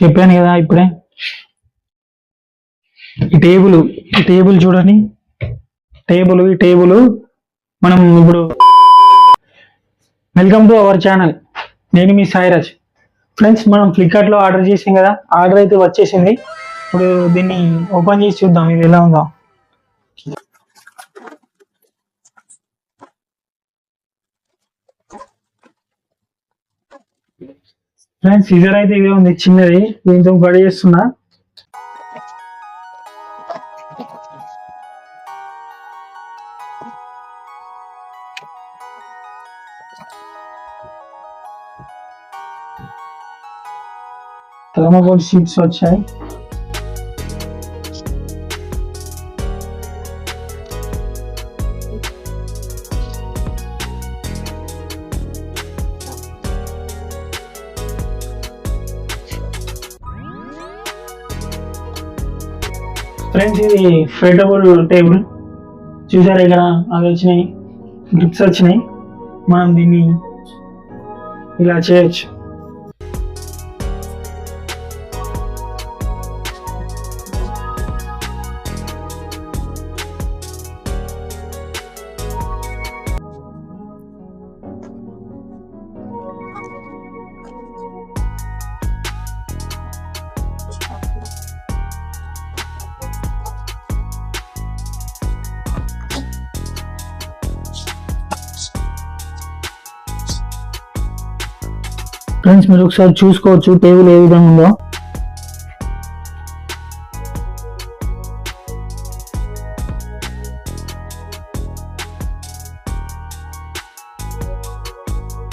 చెప్పాను కదా ఇప్పుడే. ఈ టేబుల్ చూడండి. ఈ టేబుల్ మనం ఇప్పుడు వెల్కమ్ టు అవర్ ఛానల్. నేను మీ సాయిరాజ్. ఫ్రెండ్స్, మనం ఫ్లిప్కార్ట్లో ఆర్డర్ చేసాం కదా, ఆర్డర్ అయితే వచ్చేసింది. ఇప్పుడు దీన్ని ఓపెన్ చేసి చూద్దాం ఇది ఎలా ఉందో. ఫ్రెండ్స్, సీజర్ అయితే ఇదే ఉంది, చిన్నది. దీంతో కట్ చేస్తున్నా. థర్మోకోల్ షీట్స్ వచ్చాయి. ఫ్రెండ్స్, ఇది ఫోల్డబుల్ టేబుల్ చూసారు. ఇక్కడ అవి వచ్చినాయి, గ్రిప్స్ వచ్చినాయి. మనం దీన్ని ఇలా చేయొచ్చు. ఫ్రెండ్స్, మీరు ఒకసారి చూసుకోవచ్చు టేబుల్ ఏ విధంగా ఉందో.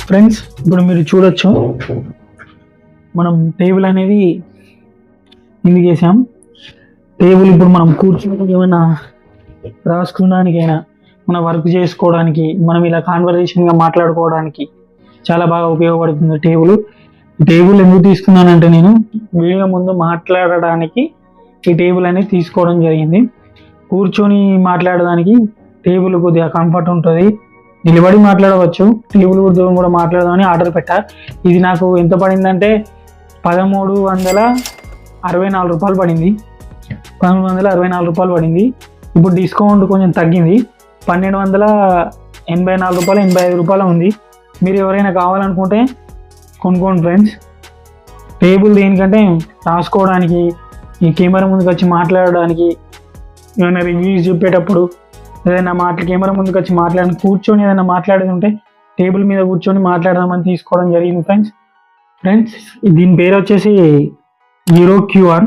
ఫ్రెండ్స్, ఇప్పుడు మీరు చూడొచ్చు, మనం టేబుల్ అనేది ఎందుకు చేసాం. టేబుల్ ఇప్పుడు మనం కూర్చోడానికి, ఏమైనా రాసుకోవడానికైనా, మన వర్క్ చేసుకోవడానికి, మనం ఇలా కాన్వర్జేషన్గా మాట్లాడుకోవడానికి చాలా బాగా ఉపయోగపడుతుంది టేబుల్ ఎందుకు తీసుకున్నానంటే, నేను వీడియో ముందు మాట్లాడడానికి ఈ టేబుల్ అనేది తీసుకోవడం జరిగింది. కూర్చొని మాట్లాడడానికి టేబుల్ కొద్దిగా కంఫర్ట్ ఉంటుంది, నిలబడి మాట్లాడవచ్చు. టేబుల్ కూడా మాట్లాడదామని ఆర్డర్ పెట్టా. ఇది నాకు ఎంత పడిందంటే 1364 రూపాయలు పడింది. 1364 రూపాయలు పడింది. ఇప్పుడు డిస్కౌంట్ కొంచెం తగ్గింది, 1284 రూపాయలు, 85 రూపాయలు ఉంది. మీరు ఎవరైనా కావాలనుకుంటే కొనుక్కోండి ఫ్రెండ్స్. టేబుల్ దేనికంటే రాసుకోవడానికి, ఈ కెమెరా ముందుకు వచ్చి మాట్లాడడానికి, ఏమైనా రివ్యూస్ చెప్పేటప్పుడు, ఏదైనా కెమెరా ముందుకు వచ్చి కూర్చొని ఏదైనా మాట్లాడేది ఉంటే టేబుల్ మీద కూర్చొని మాట్లాడదామని తీసుకోవడం జరిగింది ఫ్రెండ్స్. దీని పేరు వచ్చేసి హీరో Q1.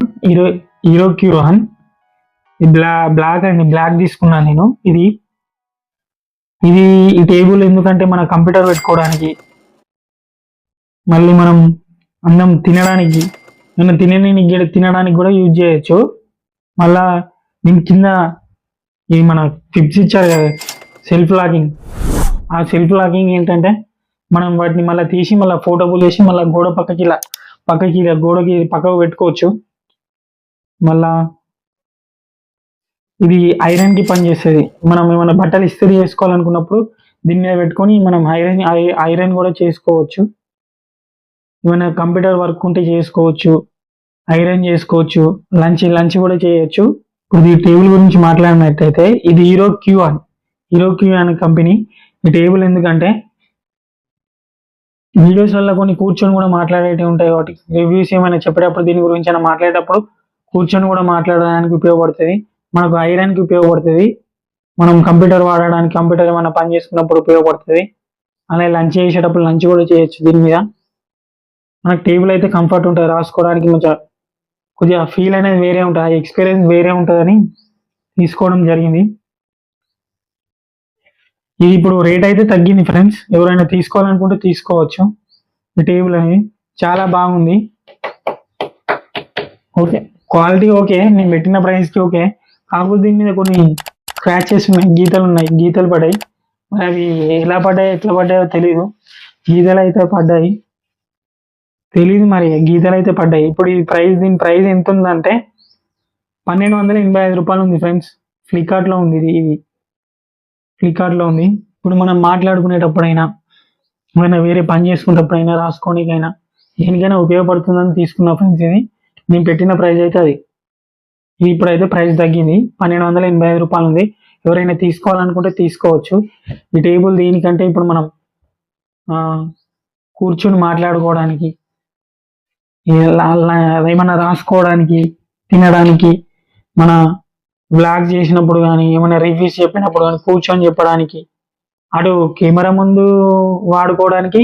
బ్లాక్ అండి, బ్లాక్ తీసుకున్నాను నేను. ఈ టేబుల్ ఎందుకంటే మన కంప్యూటర్ పెట్టుకోవడానికి, మళ్ళీ మనం అన్నం తినడానికి, తినడానికి కూడా యూజ్ చేయొచ్చు. మళ్ళా దీని కింద ఈ మన క్లిప్స్ ఇచ్చారు కదా, సెల్ఫ్ లాకింగ్. ఆ సెల్ఫ్ లాకింగ్ ఏంటంటే, మనం వాటిని మళ్ళీ తీసి మళ్ళీ ఫోటోబుల్ చేసి మళ్ళీ గోడకి పక్కకు పెట్టుకోవచ్చు. మళ్ళా ఇది ఐరన్కి పనిచేస్తుంది. మనం ఏమైనా బట్టలు ఇస్త్రీ చేసుకోవాలనుకున్నప్పుడు దీని మీద పెట్టుకొని మనం ఐరన్ కూడా చేసుకోవచ్చు. ఏమైనా కంప్యూటర్ వర్క్ ఉంటే చేసుకోవచ్చు, ఐరన్ చేసుకోవచ్చు, లంచ్ కూడా చేయొచ్చు. ఇప్పుడు ఈ టేబుల్ గురించి మాట్లాడినట్టయితే, ఇది హీరో Q1 కంపెనీ. ఈ టేబుల్ ఎందుకంటే వీడియోస్ వల్ల కొన్ని కూర్చొని కూడా మాట్లాడేటివి ఉంటాయి, కాబట్టి రివ్యూస్ ఏమైనా చెప్పేటప్పుడు, దీని గురించి అయినా మాట్లాడేటప్పుడు కూర్చొని కూడా మాట్లాడడానికి ఉపయోగపడుతుంది. మనకు ఐరన్కి ఉపయోగపడుతుంది. మనం కంప్యూటర్ వాడడానికి, కంప్యూటర్ ఏమైనా పని చేసుకున్నప్పుడు ఉపయోగపడుతుంది. అలాగే లంచ్ చేసేటప్పుడు లంచ్ కూడా చేయొచ్చు దీని మీద. మనకు టేబుల్ అయితే కంఫర్ట్ ఉంటుంది, రాసుకోవడానికి కొద్దిగా ఫీల్ అనేది వేరే ఉంటుంది, ఆ ఎక్స్పీరియన్స్ వేరే ఉంటుందని తీసుకోవడం జరిగింది. ఇది ఇప్పుడు రేట్ అయితే తగ్గింది ఫ్రెండ్స్, ఎవరైనా తీసుకోవాలనుకుంటే తీసుకోవచ్చు. ఈ టేబుల్ అనేది చాలా బాగుంది. ఓకే, క్వాలిటీ ఓకే, నేను పెట్టిన ప్రైస్కి ఓకే. కాకపోతే దీని మీద కొన్ని స్క్రాచెస్ ఉన్నాయి, గీతలు పడ్డాయి. మరి అవి ఎట్లా పడ్డాయో తెలీదు. గీతలు అయితే పడ్డాయి, గీతలు అయితే పడ్డాయి. ఇప్పుడు దీని ప్రైస్ ఎంత ఉందంటే 1285 రూపాయలు ఉంది ఫ్రెండ్స్. ఫ్లిప్కార్ట్లో ఉంది ఇది ఫ్లిప్కార్ట్లో ఉంది. ఇప్పుడు మనం మాట్లాడుకునేటప్పుడైనా, ఏమైనా వేరే పని చేసుకునేటప్పుడైనా, రాసుకోనికైనా దేనికైనా ఉపయోగపడుతుందని తీసుకున్న ఫ్రెండ్స్. ఇది నేను పెట్టిన ప్రైస్ అయితే అది. ఇప్పుడైతే ప్రైస్ తగ్గింది, 1285 రూపాయలు ఉంది. ఎవరైనా తీసుకోవాలనుకుంటే తీసుకోవచ్చు. ఈ టేబుల్ దేనికంటే ఇప్పుడు మనం కూర్చుని మాట్లాడుకోవడానికి, ఏమన్నా రాసుకోవడానికి, తినడానికి, మన వ్లాగ్ చేసినప్పుడు కానీ, ఏమైనా రివ్యూస్ చెప్పినప్పుడు కానీ కూర్చొని చెప్పడానికి, అటు కెమెరా ముందు వాడుకోవడానికి,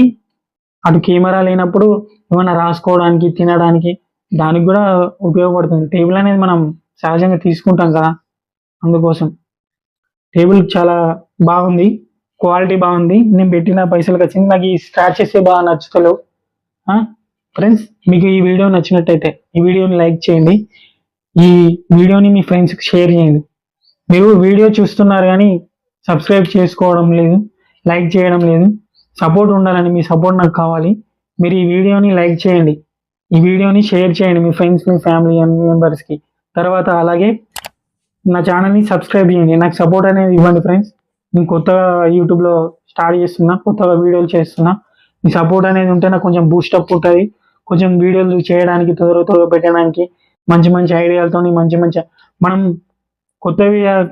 అటు కెమెరా లేనప్పుడు ఏమైనా రాసుకోవడానికి, తినడానికి, దానికి కూడా ఉపయోగపడుతుంది. టేబుల్ అనేది మనం సహజంగా తీసుకుంటాం కదా, అందుకోసం. టేబుల్ చాలా బాగుంది, క్వాలిటీ బాగుంది. నేను పెట్టిన పైసలకు వచ్చింది. నాకు ఈ స్క్రాచెస్ బాగా నచ్చుతలేవు ఫ్రెండ్స్. మీకు ఈ వీడియో నచ్చినట్టయితే ఈ వీడియోని లైక్ చేయండి, ఈ వీడియోని మీ ఫ్రెండ్స్కి షేర్ చేయండి. మీరు వీడియో చూస్తున్నారు కానీ సబ్స్క్రైబ్ చేసుకోవడం లేదు, లైక్ చేయడం లేదు. సపోర్ట్ ఉండాలని, మీ సపోర్ట్ నాకు కావాలి. మీరు ఈ వీడియోని లైక్ చేయండి, ఈ వీడియోని షేర్ చేయండి మీ ఫ్రెండ్స్, మీ ఫ్యామిలీ మెంబర్స్కి. తర్వాత అలాగే నా ఛానల్ని సబ్స్క్రైబ్ చేయండి, నాకు సపోర్ట్ అనేది ఇవ్వండి ఫ్రెండ్స్. నేను కొత్తగా యూట్యూబ్లో స్టార్ట్ చేస్తున్నా, కొత్తగా వీడియోలు చేస్తున్నా. మీ సపోర్ట్ అనేది ఉంటే నాకు కొంచెం బూస్టప్ ఉంటుంది, కొంచెం వీడియోలు చేయడానికి, త్వరగా పెట్టడానికి, మంచి మంచి ఐడియాలతో మంచి మనం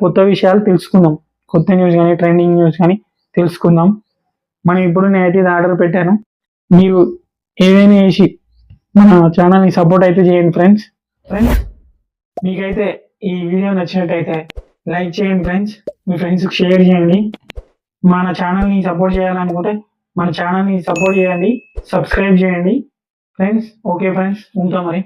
కొత్త విషయాలు తెలుసుకుందాం. కొత్త న్యూస్ కానీ, ట్రెండింగ్ న్యూస్ కానీ తెలుసుకుందాం. మనం ఇప్పుడు నేనైతే ఇది ఆర్డర్ పెట్టాను. మీరు ఏదైనా వేసి మన ఛానల్ని సపోర్ట్ అయితే చేయండి ఫ్రెండ్స్. మీకైతే ఈ వీడియో నచ్చినట్టయితే లైక్ చేయండి ఫ్రెండ్స్, మీ ఫ్రెండ్స్కి షేర్ చేయండి. మన ఛానల్ని సపోర్ట్ చేయాలనుకుంటే మన ఛానల్ని సపోర్ట్ చేయండి, సబ్స్క్రైబ్ చేయండి ఫ్రెండ్స్. ఓకే ఫ్రెండ్స్, ఉంటాం మరి.